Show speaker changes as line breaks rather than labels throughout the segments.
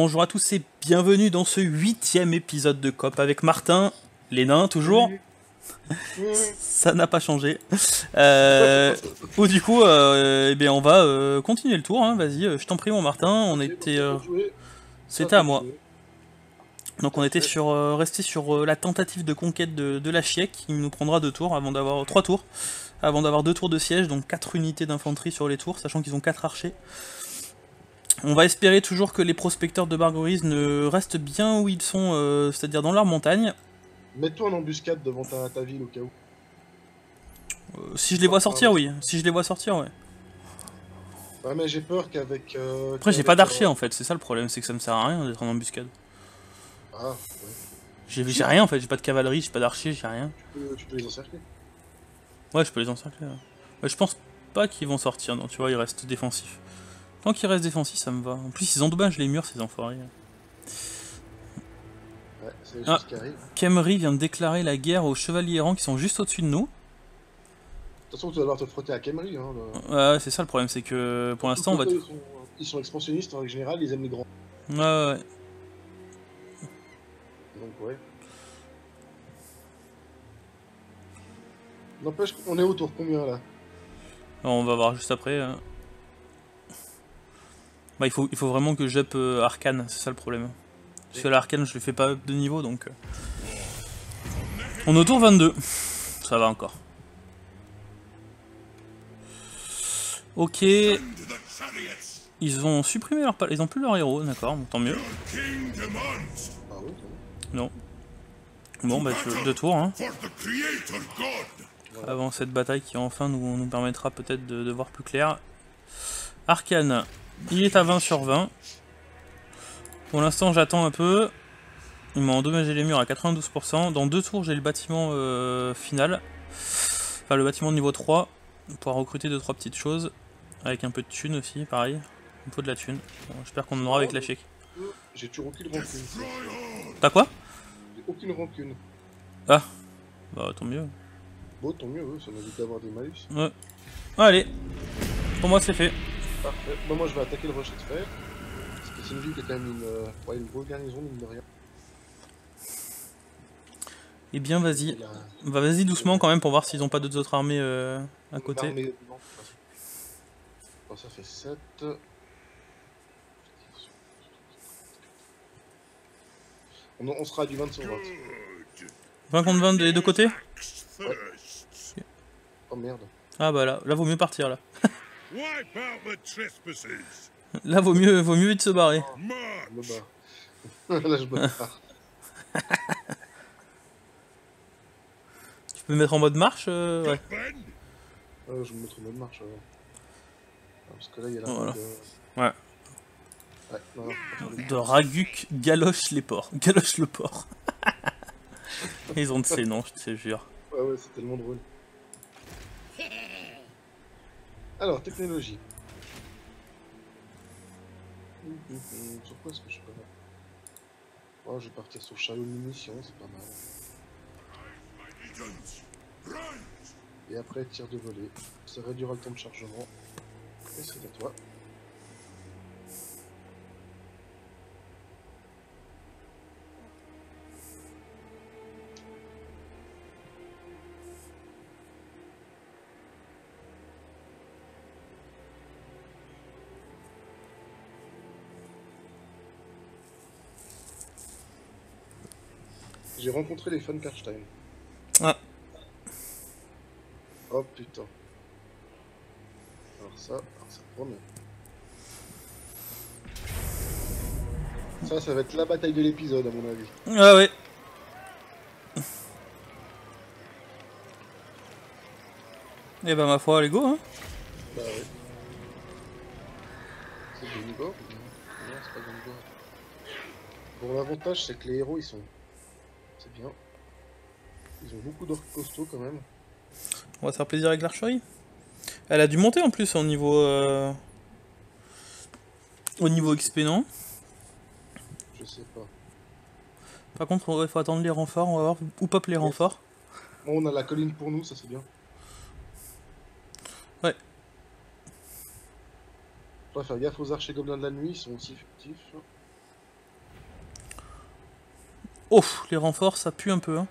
Bonjour à tous et bienvenue dans ce 8e épisode de COP avec Martin, les nains toujours. Ça n'a pas changé. Ou du coup, eh bien on va continuer le tour. Hein. Vas-y, je t'en prie mon Martin. On était, c'était à moi. Donc on était sur, resté sur la tentative de conquête de la Chiec, qui nous prendra 2 tours avant d'avoir 3 tours, avant d'avoir 2 tours de siège, donc 4 unités d'infanterie sur les tours, sachant qu'ils ont 4 archers. On va espérer toujours que les prospecteurs de Bargoris ne restent bien où ils sont, c'est-à-dire dans leur montagne.
Mets-toi en embuscade devant ta ville au cas où.
Si je les vois sortir, oui. Si je les vois sortir, ouais.
Ouais, mais j'ai peur qu'avec.
Après, j'ai pas d'archer en fait, c'est ça le problème, c'est que ça me sert à rien d'être en embuscade.
Ah, ouais.
J'ai rien en fait, j'ai pas de cavalerie, j'ai pas d'archer, j'ai rien.
Tu peux les encercler.
Ouais, je peux les encercler. Ouais. Ouais, je pense pas qu'ils vont sortir, non, tu vois, ils restent défensifs. Tant qu'ils restent défensifs, ça me va. En plus, ils endommagent les murs, ces enfoirés.
Ouais, c'est les choses qui arrivent.
Khemri vient de déclarer la guerre aux chevaliers errants qui sont juste au-dessus de nous.
De toute façon, tu vas devoir te frotter à Khemri. Hein,
Ouais, c'est ça le problème, c'est que pour l'instant, on va.
Ils sont expansionnistes en règle générale, ils aiment les grands.
Ouais.
Donc, ouais. N'empêche, on est autour combien là?
On va voir juste après. Bah, il faut vraiment que j'up Arcane, c'est ça le problème. Parce que l'Arcane, je le fais pas de niveau donc. On est autour 22. Ça va encore. Ok. Ils ont supprimé leur ils ont plus leur héros, d'accord, bon, tant mieux.
Ah oui,
non. Bon bah 2 tours hein. Avant cette bataille qui enfin nous permettra peut-être de voir plus clair. Arcane, il est à 20 sur 20. Pour l'instant j'attends un peu. Ils m'ont endommagé les murs à 92%. Dans 2 tours j'ai le bâtiment final. Enfin le bâtiment de niveau 3. On pourra recruter 2-3 petites choses. Avec un peu de thune aussi, pareil. Il faut de la thune. Bon, j'espère qu'on en aura avec la chèque.
J'ai toujours aucune rancune.
T'as quoi?
J'ai aucune rancune.
Ah, bah tant mieux.
Bon, tant mieux, ça m'évite d'avoir des malus.
Ouais. Allez, pour moi c'est fait.
Parfait. Bah, moi je vais attaquer le rocher de fer. Parce que c'est une ville qui a quand même une grosse garnison, mine de rien.
Eh bien vas-y. Bah vas-y doucement quand même pour voir s'ils ont pas d'autres autres armées à côté.
Bon, ça fait 7. On sera à du 20 sur 20.
20 contre 20 des deux côtés?
Ouais. Oh merde.
Ah bah là vaut mieux partir là. Là vaut mieux vite se barrer.
Je me barre. Là je me barre.
Tu peux me mettre en mode marche ouais.
Je vais me mettre en mode marche. Parce que là il y a la
voilà.
Ouais.
De Raguk galoche les porcs. Galoche le porc. Ils ont de ces noms, je te jure.
Ouais, c'est tellement drôle. Alors, technologie. Sur quoi est-ce que je suis pas mal? Oh, je vais partir sur chariot de munitions, c'est pas mal. Et après, tir de volée. Ça réduira le temps de chargement. Et c'est à toi. J'ai rencontré les fans Karstein.
Ah.
Oh putain. Alors ça promet. Ça va être la bataille de l'épisode à mon avis.
Ah ouais. Et bah ma foi, allez go hein.
Bah ouais. C'est Gunigor? Non, c'est pas Gunigor. Bon, l'avantage c'est que les héros ils sont... C'est bien. Ils ont beaucoup d'orques costauds quand même.
On va se faire plaisir avec l'archerie. Elle a dû monter en plus au niveau XP non?
Je sais pas.
Par contre il faut attendre les renforts, on va voir où pop les renforts.
Bon, on a la colline pour nous, ça c'est bien.
Ouais.
On va faire gaffe aux archers gobelins de la nuit, ils sont aussi fictifs.
Oh, les renforts, ça pue un peu. Hein.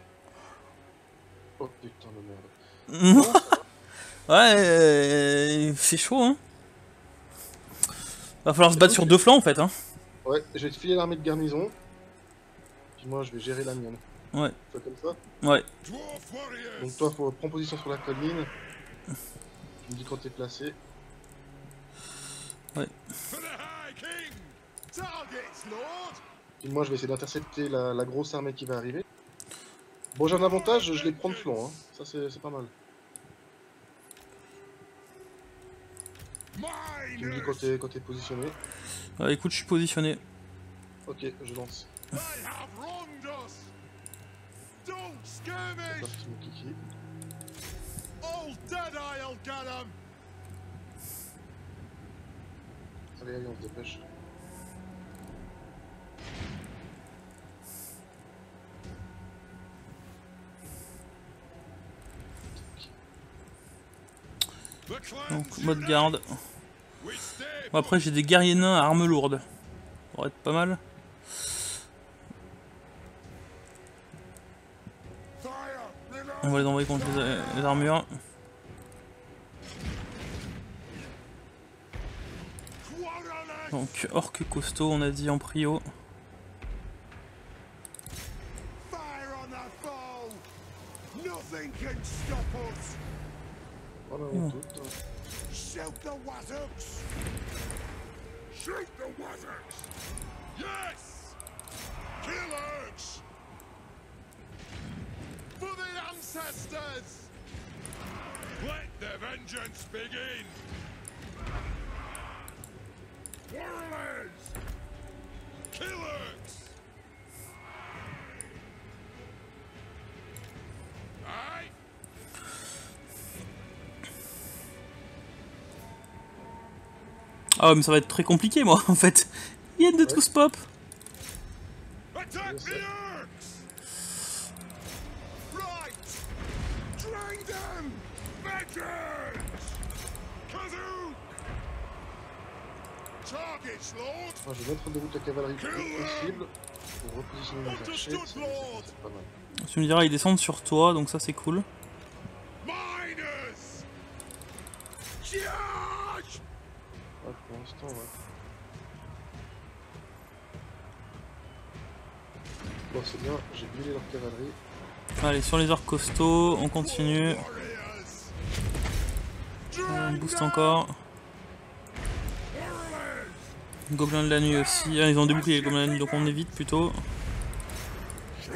Oh putain de merde. Non, ça va.
Ouais, il fait chaud. Hein. Va falloir se battre sur deux flancs en fait. Hein.
Ouais, je vais te filer l'armée de garnison. Puis moi, je vais gérer la mienne.
Ouais.
Fais comme ça.
Ouais.
Donc toi, prends position sur la colline. Tu me dis quand t'es placé.
Ouais.
Puis moi, je vais essayer d'intercepter la grosse armée qui va arriver. Bon, j'ai un avantage, je les prends de flanc. Hein. Ça, c'est pas mal. Tu me dis quand t'es positionné.
Ouais, écoute, je suis positionné.
Ok, je lance. C'est parti, mon kiki. Allez, allez, on se dépêche.
Donc, mode garde. Bon, après, j'ai des guerriers nains à armes lourdes. Ça pourrait être pas mal. On va les envoyer contre les armures. Donc, orc costaud, on a dit en prio.
Voilà, on doute.
Shoot the Wazzooks! Shoot the Wazzooks! Yes! Killers! For the ancestors! Let the vengeance begin! Warriors! Killers! Aye!
Ah, mais ça va être très compliqué, moi, en fait. Ils viennent de tous pop.
Attack the orcs! Right! Drain them! Vengeance! Kazoo! Targets, Lord!
Moi, je vais mettre en déroute la cavalerie le plus possible pour repositionner mes archers. C'est pas mal.
Tu me diras, ils descendent sur toi, donc ça c'est cool.
Miners! Charge!
Ouais, pour l'instant, ouais. Bon, c'est bien, j'ai brûlé leur cavalerie.
Allez, sur les orques costauds, on continue. On booste encore. Gobelins de la nuit aussi. Ah, ils ont débouclé les gobelins de la nuit, donc on évite plutôt.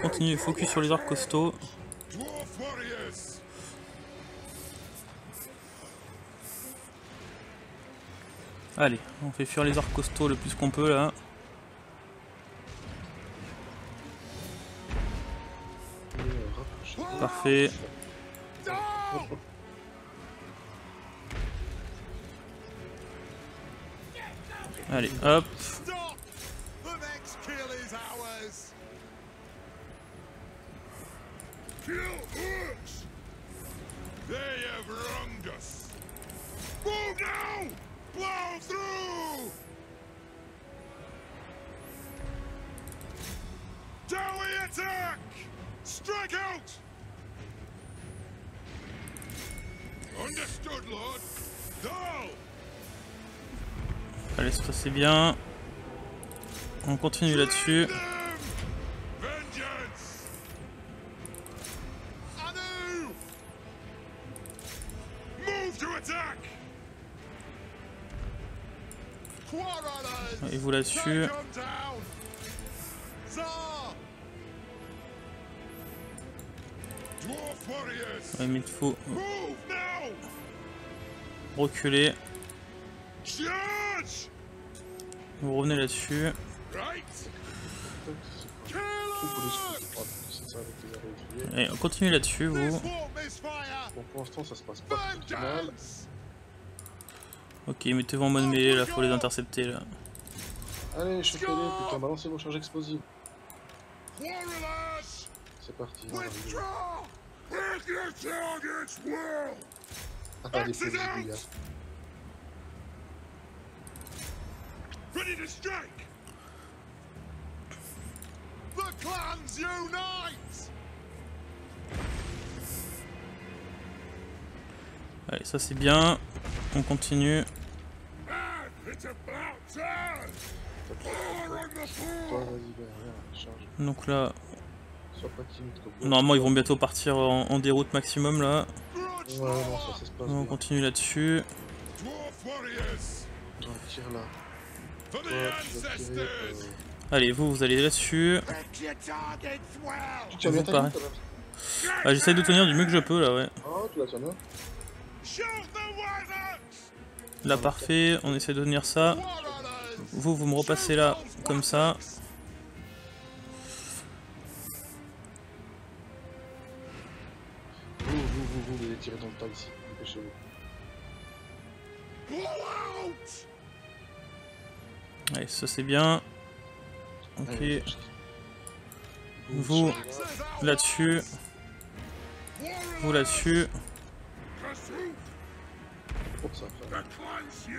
Continue, focus sur les orques costauds.
Dwarf warriors!
Allez, on fait fuir les orques costauds le plus qu'on peut là. Parfait. Allez, hop.
Stop! The next kill is ours! Kill orcs! They have wronged us! Move now! Blow through! Dowie attack! Strike out! Understood, Lord! Dow!
Allez, ça c'est bien. On continue là-dessus.
Vengeance! Anu! Move to attack! Quarrelers!
Et vous là-dessus.
Take 'em down! Tsar! Dwarf warriors!
Ouais, mais il faut
Move now!
reculer.
Charge!
Vous revenez là-dessus.
Right!
Trop pour les
Killers!
oh, c'est ça avec les arrêts de
Allez, on continue là-dessus, vous.
This won't misfire!
Bon, pour l'instant, ça se passe pas très mal.
Vengeance!
Ok, mettez-vous en mode mêlée, là, faut les intercepter, là.
Allez, chevalier, putain, balancez vos charges explosives.
Warriors!
C'est parti. on va arriver.
Withdraw! Hit your target's world!
Ah, pas des petits bouillards.
Ready to strike! The clans unite!
Allez, ça c'est bien. On continue.
It's about time!
Toi, vas-y, bah, charge.
Donc là,
Sois pas timide, quoi.
normalement ils vont bientôt partir en déroute maximum là.
Grudge
Ouais, non, ça se passe
On
bien.
continue là-dessus.
Dwarf warriors!
Attends, tire là.
For
Toi,
the
tu vas tirer.
ancestors!
Allez, vous allez là-dessus.
Pick your targets well!
Tu tiens bien
Vous
ta
pareil.
ligne, quand même.
Ah, j'essaye de tenir du mieux que je peux là, ouais.
Oh, tu la tiens bien.
Shoot the wyverns!
Là, parfait. On essaie de tenir ça.
Warriors!
Vous me repassez là, comme ça.
Vous allez tirer dans le tas ici. Dépêchez-vous.
Blow out!
Allez, ça c'est bien. Ok.
Allez,
Vous
chargez là.
là-dessus. Vous là-dessus.
Oh, ça va faire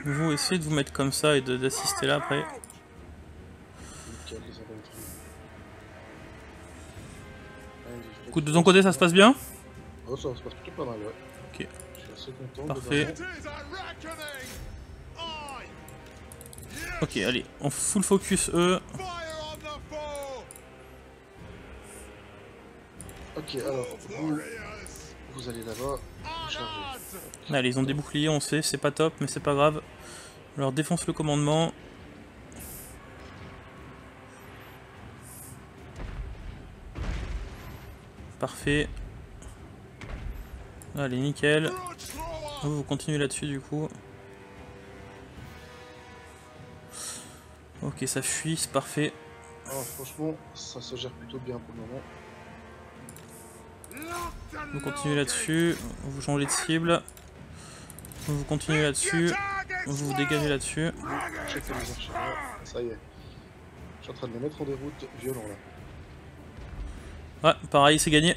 Vous essayez de vous mettre comme ça et d'assister là après.
nickel, les inventories. Allez,
Coup de ton côté, ça se passe bien?
Oh, ça se passe plutôt pas mal, ouais.
Ok.
Je suis assez content.
Parfait.
It is a reckoning! I! Yes!
Ok, allez, on full focus eux.
Fire on the foe!
Ok, alors,
Dwarf
vous,
warriors!
vous allez là-bas, vous chargez.
Honored!
Allez, ils ont des boucliers, on sait, c'est pas top, mais c'est pas grave. On leur défonce le commandement. Parfait. Allez, nickel.
Grudge thrower!
Vous continuez là-dessus du coup. Ok, ça fuit, c'est parfait.
Alors, franchement, ça se gère plutôt bien pour le moment.
Locked and
Vous continuez
loaded!
là-dessus. Vous changez de cible. Vous continuez là-dessus. Vous vous dégagez là-dessus.
Check les archers là. Ça y est. Je suis en train de les mettre en déroute violent là.
Ouais, pareil, c'est gagné.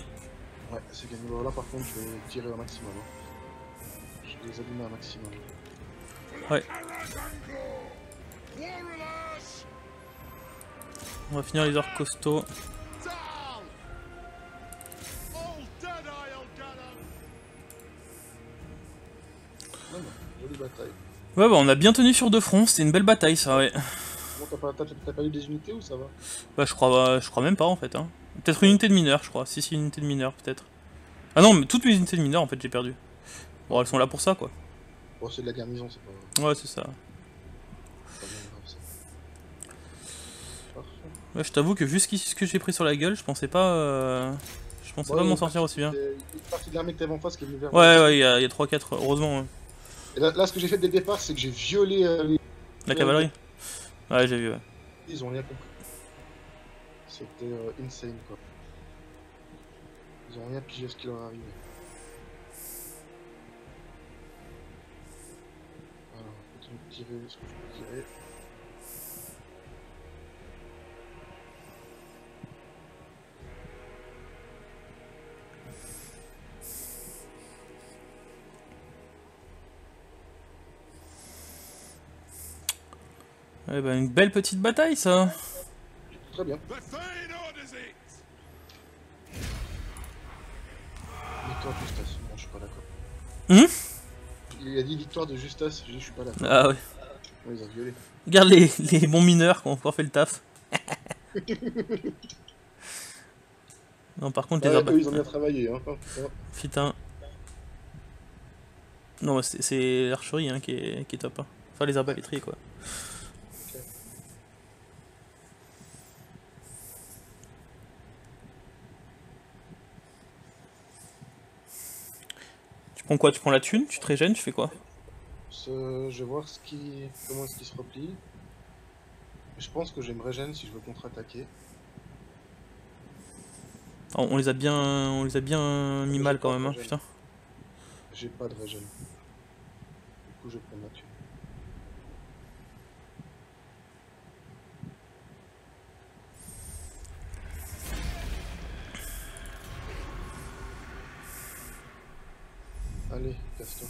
Ouais, c'est gagné. Bon, là par contre, je vais tirer un maximum. Hein. Je vais les allumer un maximum.
Ouais.
Warriors!
On va finir les orques costauds.
Down! All dead I'll get 'em!
Non, non, jolie bataille.
Ouais, bah on a bien tenu sur deux fronts, c'était une belle bataille ça, ouais.
Bon, t'as pas eu des unités ou ça va?
Bah je crois même pas en fait. Hein. Peut-être une unité de mineurs, je crois. Si, une unité de mineurs peut-être. Ah non, mais toutes mes unités de mineurs en fait j'ai perdu. Bon, elles sont là pour ça quoi.
Bon, c'est de la garnison, c'est pas
Ouais, c'est ça.
bien grave ça. Parfait.
Ouais, je t'avoue que vu ce que j'ai pris sur la gueule, je pensais pas pas m'en sortir aussi bien.
Une partie de l'armée que t'avais en face qui est venue vers moi.
Ouais, il y a 3-4, heureusement. Ouais.
Et là, ce que j'ai fait dès le départ, c'est que j'ai violé
La cavalerie. Ouais, j'ai vu, ouais.
Ils ont rien compris. C'était insane quoi. Ils ont rien pigé à ce qui leur arrivait. Alors, on continue de tirer ce que je peux tirer.
Ouais, bah une belle petite bataille ça.
Très bien.
The Thane orders it!
Victoire de justesse. Non, je suis pas d'accord. Il a dit victoire de justesse, j'ai dit je suis pas d'accord.
Ah ouais.
Ouais, ils ont violé.
Regarde les bons mineurs qui ont encore fait le taf. Non, par contre, les
Ouais,
arbres.
eux, ils ont bien travaillé, hein.
Putain. Non, c'est l'archerie hein, qui est top. Hein. Enfin, les arbalétriers quoi. Tu prends quoi? Tu prends la thune? Tu te régènes? Tu fais quoi?
Je vais voir comment est-ce qu'il se replie. Je pense que je vais me régène si je veux contre-attaquer.
Ah, on les a bien mis mal quand même, hein, putain.
J'ai pas de régène. Du coup, je vais prendre la thune. Allez, casse-toi.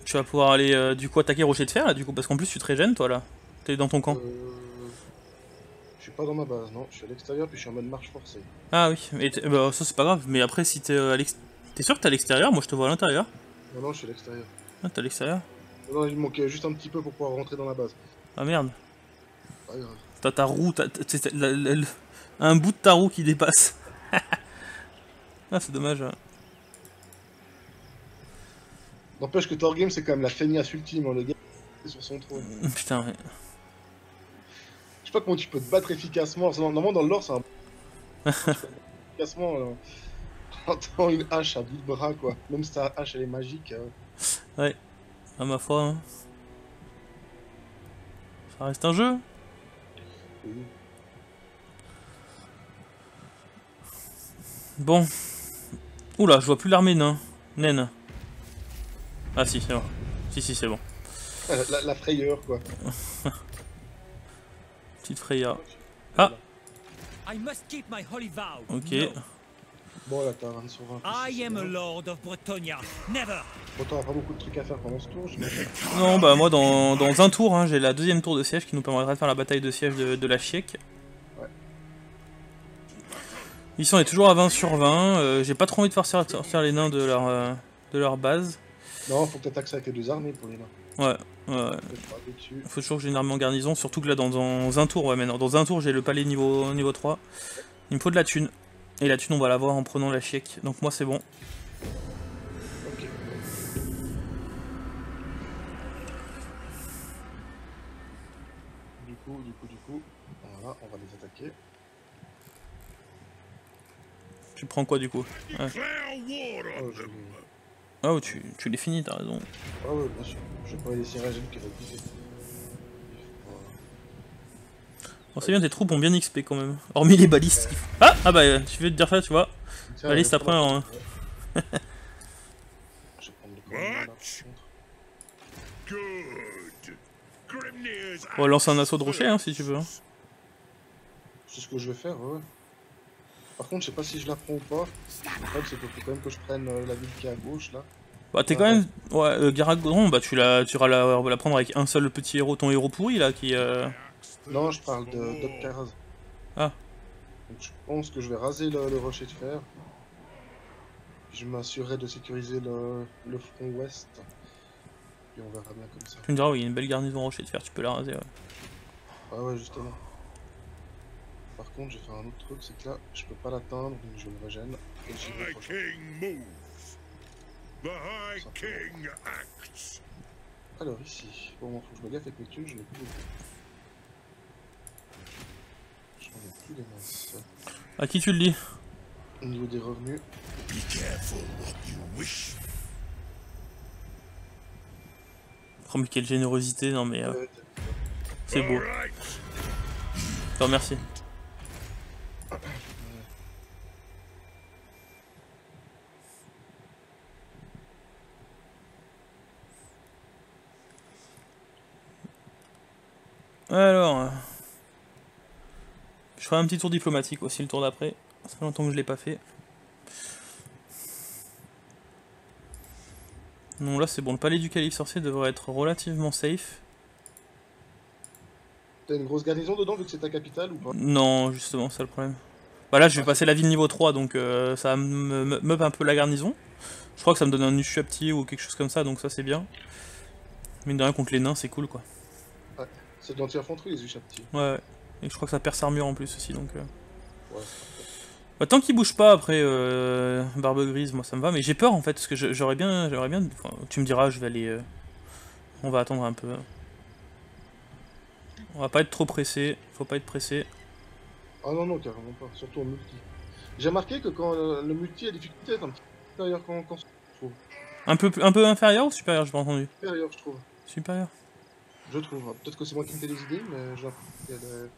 Tu vas pouvoir aller du coup attaquer Rocher de Fer là du coup parce qu'en plus tu te régènes toi là. T'es dans ton camp?
Je suis pas dans ma base, non. Je suis à l'extérieur, puis je suis en mode marche forcée.
Ah oui, mais bah, ça c'est pas grave, mais après si t'es à l'extérieur... T'es sûr que t'es à l'extérieur? Moi je te vois à l'intérieur.
Non, non, je suis à l'extérieur.
Ah, t'es à l'extérieur?
Non, il me manquait juste un petit peu pour pouvoir rentrer dans la base.
Ah merde.
Pas grave.
T'as ta roue, un bout de ta roue qui dépasse. Ah c'est dommage. Ouais.
N'empêche que Thor Game, c'est quand même la feignasse ultime, hein, le gars est sur son trône.
Putain, ouais.
Je sais pas comment tu peux te battre efficacement. Normalement, dans le lore, c'est un. Efficacement, en tenant une hache à bout de bras, quoi. Même si ta hache elle est magique.
Ouais, à ma foi. Hein. Ça reste un jeu.
Oui.
Bon. Oula, je vois plus l'armée nain. Naine. Ah si, c'est bon. Si, c'est bon.
La frayeur, quoi.
Petite Freya. Ah,
I must keep my holy vow.
ok.
No.
Bon, là, t'as 20 sur 20.
I am a lord of Bretonia. Never.
Bon, t'auras pas beaucoup de trucs à faire pendant ce tour, j'imagine.
Non, bah moi dans un tour, hein, j'ai la deuxième tour de siège qui nous permettra de faire la bataille de siège de la Chiec.
Ouais.
Ici on est toujours à 20 sur 20, j'ai pas trop envie de faire sortir les nains de leur base.
Non, faut que t'attaques ça avec les deux armées pour les nains.
Ouais.
Dessus.
Faut toujours que j'ai une armée en garnison, surtout que là dans un tour, ouais maintenant, dans un tour j'ai le palais niveau 3. Il me faut de la thune. Et la thune on va l'avoir en prenant la Chiec, donc moi c'est bon.
Ok. Du coup, voilà, on va les attaquer.
Tu prends quoi du coup? Ouais.
Oh, je...
Oh tu les finis, t'as raison.
Ah ouais, bien sûr. Je vais pas laisser Régine qui va piquer.
Bon, c'est bien, tes troupes ont bien XP quand même. Hormis les balistes. Ah bah, tu veux te dire ça, tu vois. Baliste après, hein.
Je vais prendre le commandement là, par contre.
Good. Grimnir's
On va lancer un assaut de rocher, hein, si tu veux. Hein.
C'est ce que je vais faire, ouais. Par contre, je sais pas si je la prends ou pas. Le problème, c'est qu'il faut quand même que je prenne la ville qui est à gauche, là.
Bah, t'es quand même... Ouais, Garagodron, bah, tu iras la prendre avec un seul petit héros, ton héros pourri, là, qui...
Non, je parle de Doctaraz.
Ah.
Donc, je pense que je vais raser le rocher de fer. Puis je m'assurerai de sécuriser le front ouest. Puis on verra bien comme ça.
Tu me diras, oui, il y a une belle garnison rocher de fer, tu peux la raser, ouais.
Ah ouais, justement. Par contre, j'ai fait un autre truc, c'est que là, je peux pas l'atteindre, donc je me régène. Et j'y vais
High
prochain.
King moves. The High King acts.
Alors ici, bon, faut que je me gaffe avec mes thunes, je n'ai plus beaucoup. J'en ai plus des masses.
À qui tu le dis?
Au niveau des revenus,
Be careful what you wish.
Oh, mais quelle générosité, non mais... c'est beau.
Alright.
Je te remercie. Alors... Je ferai un petit tour diplomatique aussi le tour d'après. Ça fait longtemps que je l'ai pas fait. Non, là c'est bon, le palais du calife sorcier devrait être relativement safe.
t'as une grosse garnison dedans vu que c'est ta capitale ou pas?
Non, justement, c'est le problème. Bah là je vais passer la ville niveau 3, donc ça va me up un peu la garnison. Je crois que ça me donne un Ushuapti ou quelque chose comme ça, donc ça c'est bien. Mine de rien, contre les nains c'est cool quoi.
Ouais, c'est de l'anti-infanterie les Ushabti.
Ouais, et je crois que ça perce armure en plus aussi, donc...
Ouais.
Bah, tant qu'il bouge pas après Barbe Grise, moi ça me va, mais j'ai peur en fait, parce que j'aurais bien... Enfin, tu me diras, je vais aller... on va attendre un peu. On va pas être trop pressé, faut pas être pressé.
Ah non, non, carrément pas, surtout en multi. J'ai remarqué que quand le multi a des difficultés, c'est un petit peu inférieur quand je trouve.
Un peu inférieur ou supérieur, j'ai pas entendu.
Supérieur, je trouve.
Supérieur.
Je trouve. Peut-être que c'est moi qui me fais des idées, mais j'ai l'impression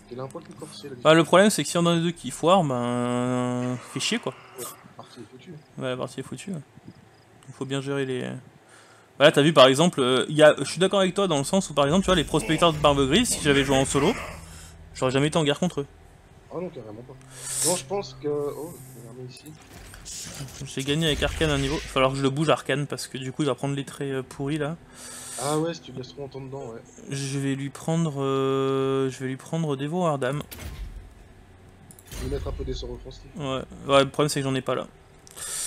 qu'elle a un poil plus corsé.
Bah le problème c'est que si on en a deux qui foirent, ben... fait chier quoi.
Ouais, la partie est foutue.
Ouais, la partie est foutue. Il faut bien gérer les... Voilà, t'as vu par exemple, je suis d'accord avec toi dans le sens où par exemple, tu vois, les prospecteurs de Barbe Grise, si j'avais joué en solo, j'aurais jamais été en guerre contre eux.
Ah non, carrément pas. Non, je pense que... Oh, regardez ici.
J'ai gagné avec Arcane un niveau. Il va falloir que je le bouge Arcane parce que du coup il va prendre les traits pourris là.
Ah ouais, si tu laisses trop longtemps dedans, ouais.
Je vais lui prendre Dévoreur d'âme.
Je vais mettre un peu des sorts offensifs.
Ouais. Ouais, le problème c'est que j'en ai pas là.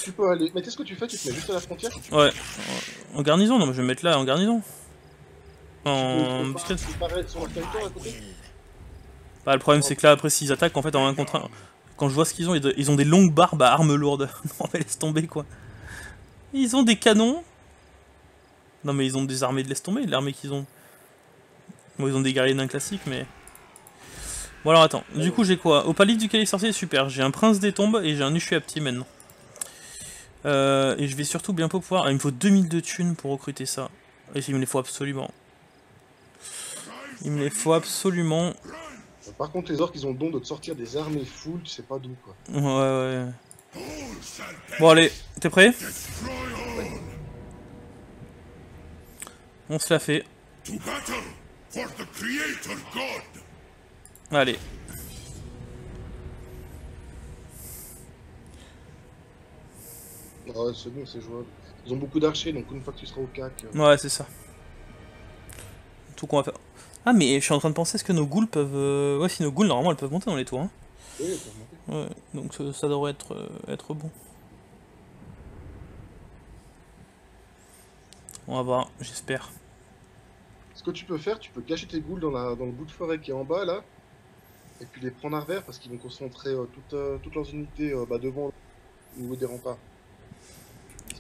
Tu peux aller. Mais qu'est-ce que tu fais? Tu te mets juste à la frontière?
Ouais. En garnison, non mais je vais me mettre là en garnison.
Tu
En
peux
biscuit.
pas paraître sur leur territoire à côté?
Bah, le problème c'est que là après s'ils attaquent en fait en 1 contre 1. Quand je vois ce qu'ils ont, ils ont des longues barbes à armes lourdes. Non mais laisse tomber quoi. Ils ont des canons. Non mais ils ont des armées de laisse tomber, l'armée qu'ils ont. Bon ils ont des guerriers nains classiques mais... Bon alors attends, du coup j'ai quoi? Au palier du calice sorcier, super, j'ai un prince des tombes et j'ai un Ushuapti maintenant. Et je vais surtout bientôt pouvoir... Ah, il me faut 2000 de thunes pour recruter ça. Et il me les faut absolument. Il me les faut absolument.
Par contre, les orques, ils ont le don de te sortir des armées full, tu sais pas d'où, quoi.
Ouais. Bon allez, t'es prêt? On se la fait. Allez.
Ouais, c'est bon, c'est jouable. Ils ont beaucoup d'archers, donc une fois que tu seras au CAC...
Ouais, c'est ça. Tout qu'on va faire. Ah, mais je suis en train de penser, est-ce que nos ghouls peuvent... Ouais, si nos ghouls, normalement, elles peuvent monter dans les tours. Hein.
Oui, ils peuvent monter.
Ouais, donc ça devrait être bon. On va voir, j'espère.
Ce que tu peux faire, tu peux cacher tes ghouls dans le bout de forêt qui est en bas, là. Et puis les prendre à revers, parce qu'ils vont concentrer toutes leurs unités devant, au niveau des remparts.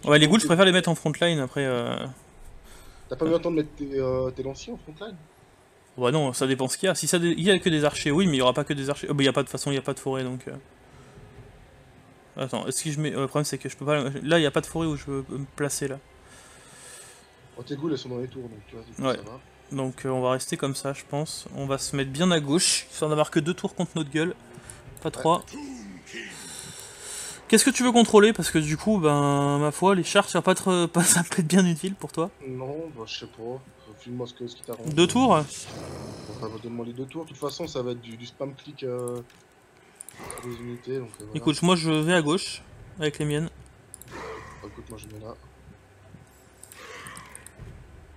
Ouais, les ghouls, je préfère les mettre en frontline, après...
T'as pas eu le temps de mettre tes lanciers en frontline?
Ouais, non, ça dépend ce qu'il y a. Si il y a que des archers, oui, mais il y aura pas que des archers. Bah, il y a pas de toute façon, il y a pas de forêt, donc... Attends, est-ce que je mets... le problème, c'est que je peux pas... Là, il y a pas de forêt où je veux me placer, là.
Oh, tes ghouls, elles sont dans les tours, donc tu vois, du coup,
Ouais.
ça va.
Donc on va rester comme ça, je pense. On va se mettre bien à gauche, histoire d'avoir que 2 tours contre notre gueule. Pas 3. Qu'est-ce que tu veux contrôler? Parce que du coup, ben, ma foi, les chars, ça va ça peut être bien utile pour toi.
Non, bah je sais pas. Filme-moi ce qui t'arrange.
2 tours?
Enfin, donne-moi les 2 tours. De toute façon, ça va être du spam click sur les unités. Donc, voilà.
Écoute, moi je vais à gauche, avec les miennes.
Bah, écoute, moi je mets là.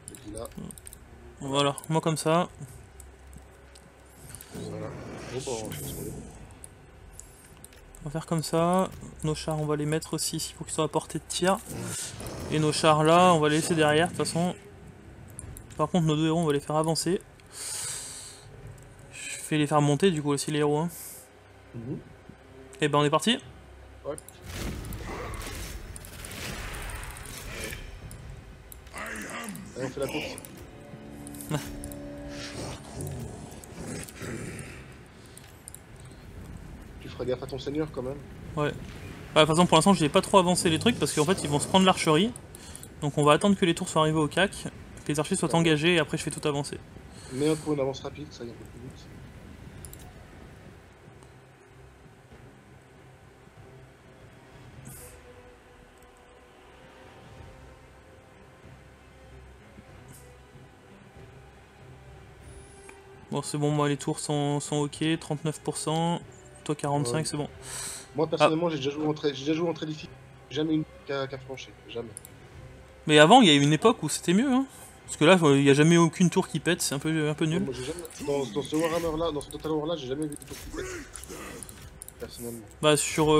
Je dis là.
Voilà, moi comme ça.
Voilà. Bon, bah, je pense qu'on est bon.
On va faire comme ça. Nos chars, on va les mettre aussi ici pour qu'ils soient à portée de tir. Et nos chars là, on va les laisser derrière, de toute façon. Par contre, nos 2 héros, on va les faire avancer. Je vais les faire monter, du coup, aussi les héros. Hein. Et ben, on est parti.
Ouais. Allez, on fait la course. Tu feras gaffe à ton seigneur quand même.
Ouais. De toute façon, pour l'instant, je n'ai pas trop avancé les trucs parce qu'en fait, ils vont se prendre l'archerie. Donc, on va attendre que les tours soient arrivés au CAC, que les archers soient engagés et après, je fais tout avancer.
Mais pour une avance rapide, ça y est un peu plus vite.
Bon, c'est bon, moi, les tours sont ok, 39%. Toi, 45%, c'est bon.
Moi, personnellement, j'ai déjà joué en très difficile. Jamais une qu'à flancher, jamais.
Mais avant, il y a eu une époque où c'était mieux, hein. Parce que là, il n'y a jamais aucune tour qui pète, c'est un peu nul.
Moi, j'ai jamais... dans ce Warhammer là, dans ce Total War là, j'ai jamais vu de tour qui pète. Personnellement.
Bah,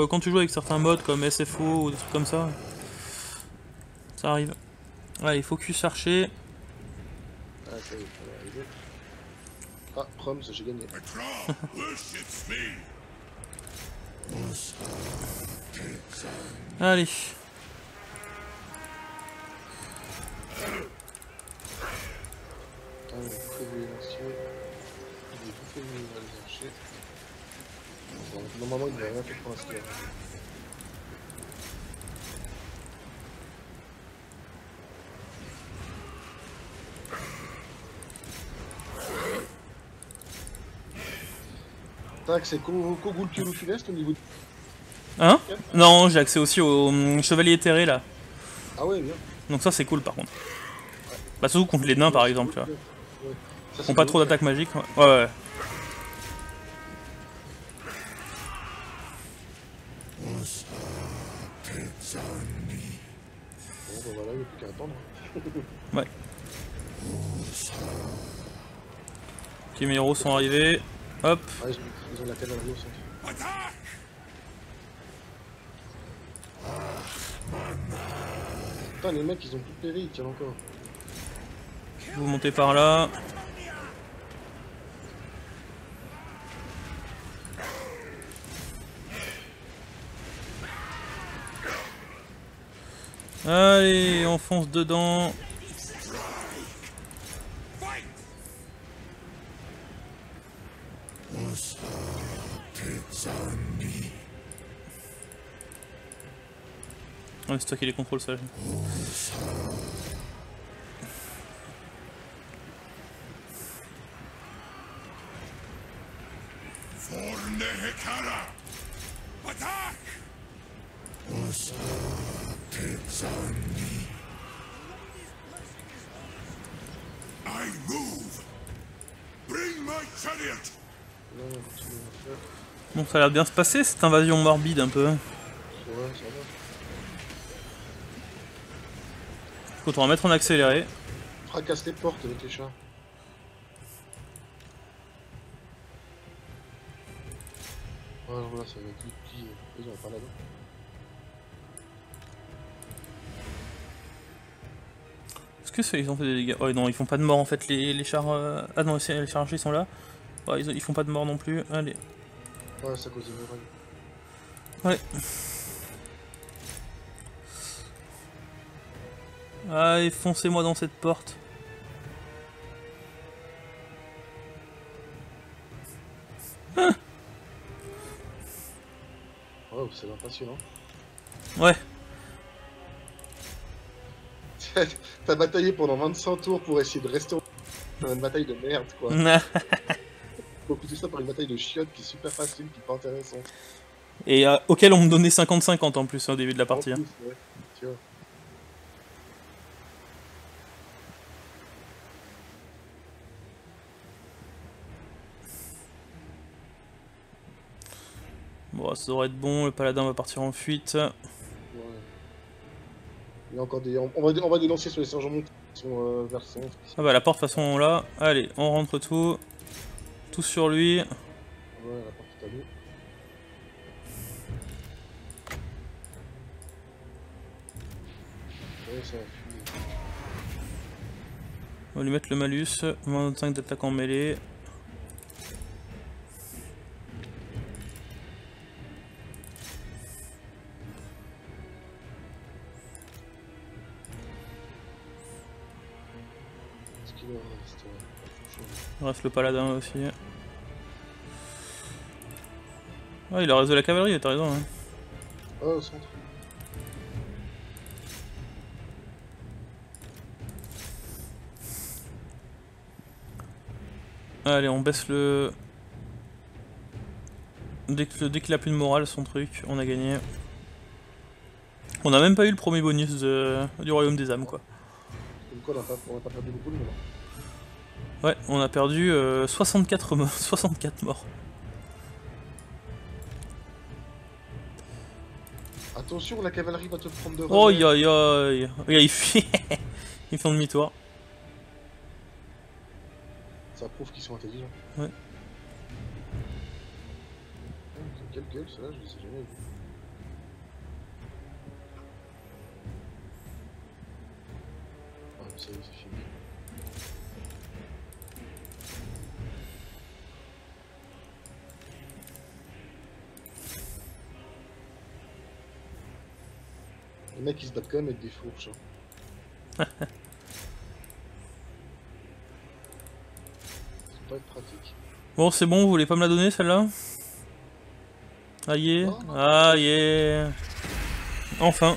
quand tu joues avec certains modes comme SFO ou des trucs comme ça, ça arrive. Allez, focus archer.
Ah, ça y est, ça va arriver. Ah, Proms, j'ai gagné.
Allez.
Ah, il a bouffé les lanciers. Il a bouffé les archers. Bon, normalement, il ne va rien faire pour l'instant. Tac, c'est Kogul Sud-Est au niveau du...
Hein? Non, j'ai accès aussi au chevalier éthéré là.
Ah ouais, bien.
Donc ça c'est cool par contre. Bah surtout contre les nains par exemple, tu vois.
Ouais. Ça,
Ils ont pas trop d'attaque magique. Ouais.
Bon, bah voilà, il n'y a plus qu'à attendre.
Ouais. Ok, mes héros sont arrivés. Hop.
Ah, ils ont la cavalerie au centre. Putain, les mecs, ils ont tout péri, ils tiennent encore.
Vous montez par là. Allez, on fonce dedans. Ouais, c'est toi qui les contrôle, ça.
Fornehekara! Attack! I move! Bring my chariot!
Non, continue à faire.
Bon, ça a l'air bien se passer, cette invasion morbide un peu.
Ouais, ça va.
Écoute, on va mettre en accéléré.
Fracasse les portes avec les chats. Voilà, ça va être plié. Ils ont pas là-bas.
Est-ce que ça, ils ont fait des dégâts? Ouais, non, ils font pas de mort en fait, les chars. Ah non, les chars archers sont là. Ouais, ils font pas de mort non plus. Allez.
Ouais, c'est à cause des murailles.
Ouais. Allez, foncez-moi dans cette porte.
Oh, c'est impressionnant.
Ouais.
T'as bataillé pendant 25 tours pour essayer de rester dans une bataille de merde, quoi. Beaucoup tout ça pour une bataille de chiottes qui est super facile, qui est pas intéressante.
Et auquel on me donnait 50-50 en plus au début de la partie.
En plus, ouais, tu vois.
Bon, ça devrait être bon, le paladin va partir en fuite.
Ouais. Il y a encore des... on va dénoncer sur les sergents montés qui sont vers le centre.
Ah bah la porte de toute façon là. Allez, on rentre tout. Tout sur lui.
Ouais, la porte est à nous. Ouais, ça va fuir.
On va lui mettre le malus. Moins 5 d'attaque en mêlée.
Est-ce qu'il leur reste
Il reste le paladin aussi. Ouais, il a reste de la cavalerie, t'as raison. Hein.
Oh, au centre.
Allez, on baisse le... Dès qu'il a plus de morale, son truc, on a gagné. On a même pas eu le premier bonus du royaume des âmes, quoi.
Comme quoi, on a pas perdu beaucoup de morts.
Ouais, on a perdu 64 morts. 64 morts.
Attention, la cavalerie va te prendre de
Oh,
revers.
aïe aïe. Regarde, il fuit. Ils font demi-tour.
Ça prouve qu'ils sont intelligents.
Ouais.
Quelle gueule, celle-là, je les ai jamais vus. Ah, mais ça y est, c'est fini. Les mecs, ils se battent quand même avec des fourches. Hein. Ça peut pas être pratique.
Bon, c'est bon, vous voulez pas me la donner celle-là? Aïe,
Non.
aïe. Enfin.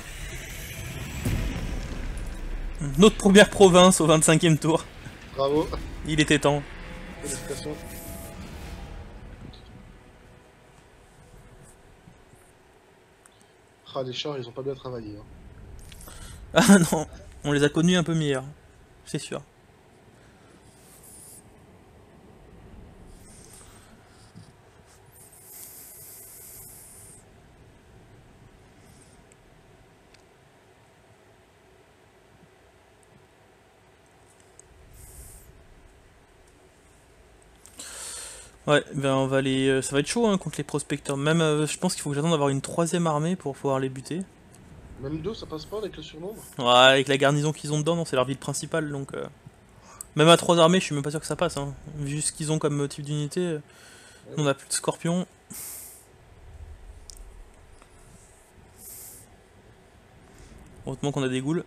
Notre première province au 25e tour.
Bravo,
Il était temps.
félicitations. Ah, les chars, ils ont pas bien travaillé. Hein.
Ah non, on les a connus un peu meilleurs. C'est sûr. Ouais, ben on va les... ça va être chaud hein, contre les prospecteurs. Même, je pense qu'il faut que j'attende d'avoir une troisième armée pour pouvoir les buter.
Même 2, ça passe pas avec le surnombre?
Ouais, avec la garnison qu'ils ont dedans, non, c'est leur ville principale, donc... Même à 3 armées, je suis même pas sûr que ça passe. Hein. Vu ce qu'ils ont comme type d'unité, on a plus de scorpions. Heureusement qu'on a des ghouls.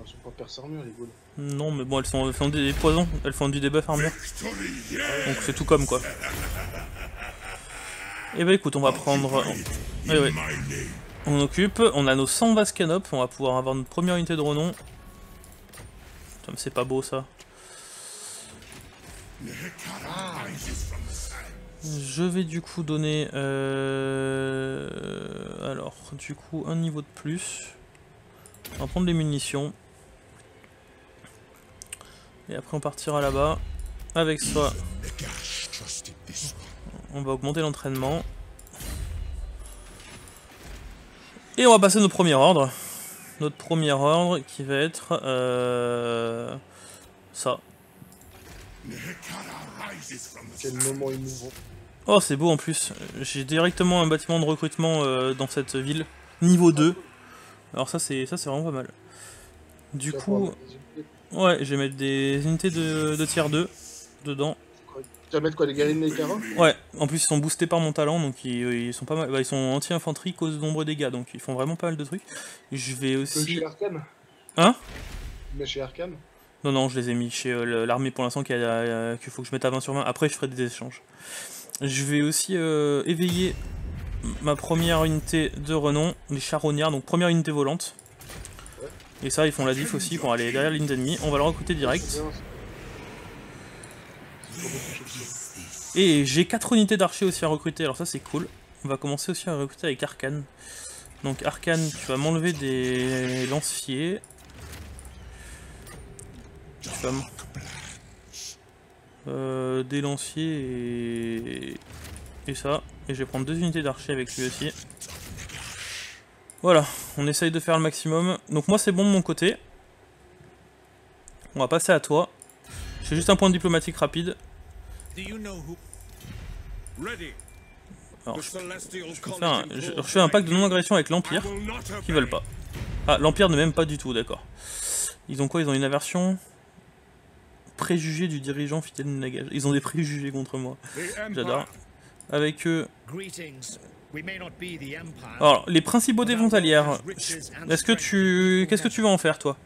Elles sont pas perce armure les ghouls.
Non, mais bon, elles font des poisons, elles font du debuff armure. Donc c'est tout comme quoi. Et bah écoute, on va prendre... Eh ouais. On occupe, on a nos 100 Vascanop, on va pouvoir avoir notre première unité de renom. Putain, mais c'est pas beau ça. Je vais du coup donner... Alors, du coup, un niveau de plus. On va prendre les munitions. Et après on partira là-bas. Avec ça, on va augmenter l'entraînement. Et on va passer notre premier ordre. Notre premier ordre qui va être... ça.
Quel moment émouvant.
Oh c'est beau en plus. J'ai directement un bâtiment de recrutement dans cette ville. Niveau 2. Alors ça c'est vraiment pas mal. Du coup... Ouais, je vais mettre des unités de tier 2 dedans.
Tu vas mettre quoi, les guerriers de Nekara?
Ouais, en plus ils sont boostés par mon talent, donc ils sont pas mal. Bah, ils sont anti-infanterie, cause de nombreux dégâts, donc ils font vraiment pas mal de trucs. Je vais aussi...
Chez Arcane?
Hein?
Mais chez Arcane?
Non, non, je les ai mis chez l'armée pour l'instant qu'il faut que je mette à 20 sur 20. Après, je ferai des échanges. Je vais aussi éveiller ma première unité de renom, les charognards, donc première unité volante. Et ça, ils font la diff aussi pour aller derrière la ligne d'ennemis. On va le recruter direct. Et j'ai 4 unités d'archers aussi à recruter, alors ça c'est cool. On va commencer aussi à recruter avec Arcane. Donc Arcane, tu vas m'enlever des lance-fiers. Tu vas des lanciers et ça. Et je vais prendre 2 unités d'archers avec lui aussi. Voilà, on essaye de faire le maximum. Donc moi c'est bon de mon côté. On va passer à toi. J'ai juste un point diplomatique rapide. Alors, je fais un pacte de non-agression avec l'Empire, qui veulent pas. Ah, l'Empire ne m'aime pas du tout, d'accord. Ils ont quoi? Ils ont une aversion préjugés du dirigeant fidèle de Nagash. Ils ont des préjugés contre moi. J'adore. Avec eux... Alors, les principaux des frontalières. Qu'est-ce que tu vas en faire, toi?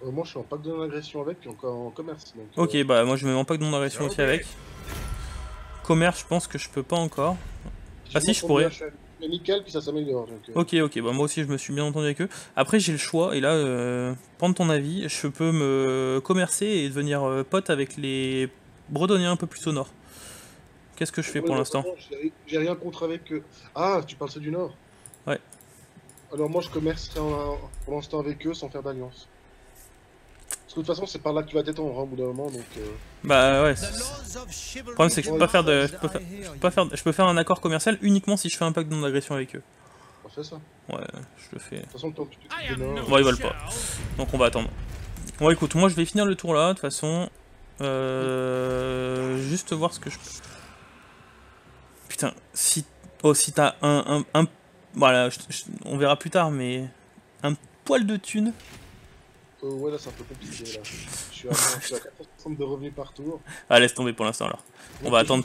Moi je suis en pacte de non-agression avec, puis encore en commerce. Donc,
ok, bah moi je me mets en pacte de non-agression aussi avec. Commerce, je pense que je peux pas encore. Ah si, je pourrais.
Mais nickel, puis ça s'améliore.
Ok, bah moi aussi je me suis bien entendu avec eux. Après j'ai le choix, et là, prendre ton avis, je peux me commercer et devenir pote avec les Bredoniens un peu plus au nord. Qu'est-ce que je fais pour l'instant?
J'ai rien contre avec eux. Ah, tu parles ceux du nord?
Ouais.
Alors moi je commercerai pour l'instant avec eux sans faire d'alliance. Parce que de toute façon c'est par là que tu vas t'étendre au bout d'un moment donc...
Bah ouais. Le problème c'est que je peux pas faire de... Je peux faire un accord commercial uniquement si je fais un pacte de non-agression avec eux.
On fait ça.
Ouais, je le fais.
De toute façon tant que tu te
bon, ils veulent pas. Donc on va attendre. Bon écoute, moi je vais finir le tour là, de toute façon. Juste voir ce que je peux... Putain, si... Oh, si t'as un... Voilà, on verra plus tard, mais... Un poil de thunes.
Ouais là c'est un peu compliqué là. Je suis à 460 de revenus par tour.
Ah laisse tomber pour l'instant alors. On va attendre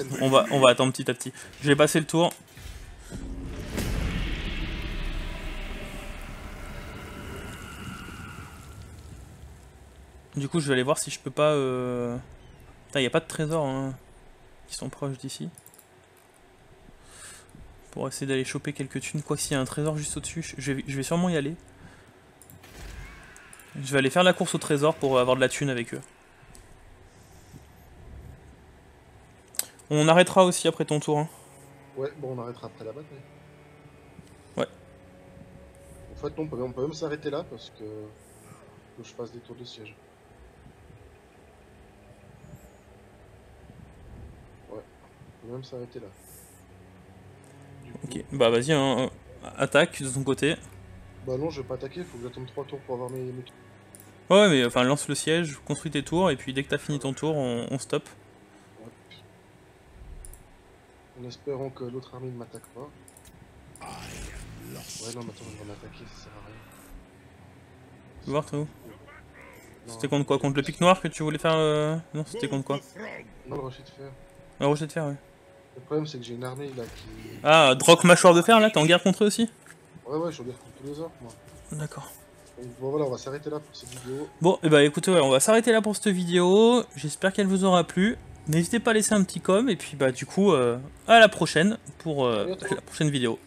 petit à petit. Je vais passer le tour. Du coup je vais aller voir si je peux pas... Putain, y a pas de trésors hein, qui sont proches d'ici. Pour essayer d'aller choper quelques thunes. Quoi, s'il y a un trésor juste au-dessus, je vais sûrement y aller. Je vais aller faire la course au trésor pour avoir de la thune avec eux. On arrêtera aussi après ton tour. Hein.
Ouais, bon on arrêtera après la bataille.
Ouais.
En fait non, on peut même s'arrêter là parce que... Faut que je fasse des tours de siège. Ouais, on peut même s'arrêter là.
Ok, bah vas-y, attaque de ton côté.
Bah non, je vais pas attaquer, faut que j'attende 3 tours pour avoir mes...
Ouais, mais enfin, lance le siège, construis tes tours, et puis dès que t'as fini ton tour, on stop.
En espérant que l'autre armée ne m'attaque pas. Ouais, non, mais attends, ils vont m'attaquer, ça sert à rien.
Tu veux voir, toi où?
Non,
C'était contre quoi? Contre le pic noir que tu voulais faire Non, c'était contre quoi?
Non, le rocher de fer.
Le rocher de fer, ouais.
Le problème, c'est que j'ai une armée là qui.
Ah, Droc mâchoire de fer, là, t'es en guerre contre eux aussi?
Ouais, je suis en guerre contre tous les orques, moi.
D'accord.
Donc, bon, voilà, on va s'arrêter là pour cette vidéo.
Bon, et bah écoutez, ouais, on va s'arrêter là pour cette vidéo. J'espère qu'elle vous aura plu. N'hésitez pas à laisser un petit com, et puis bah du coup, à la prochaine pour la prochaine vidéo.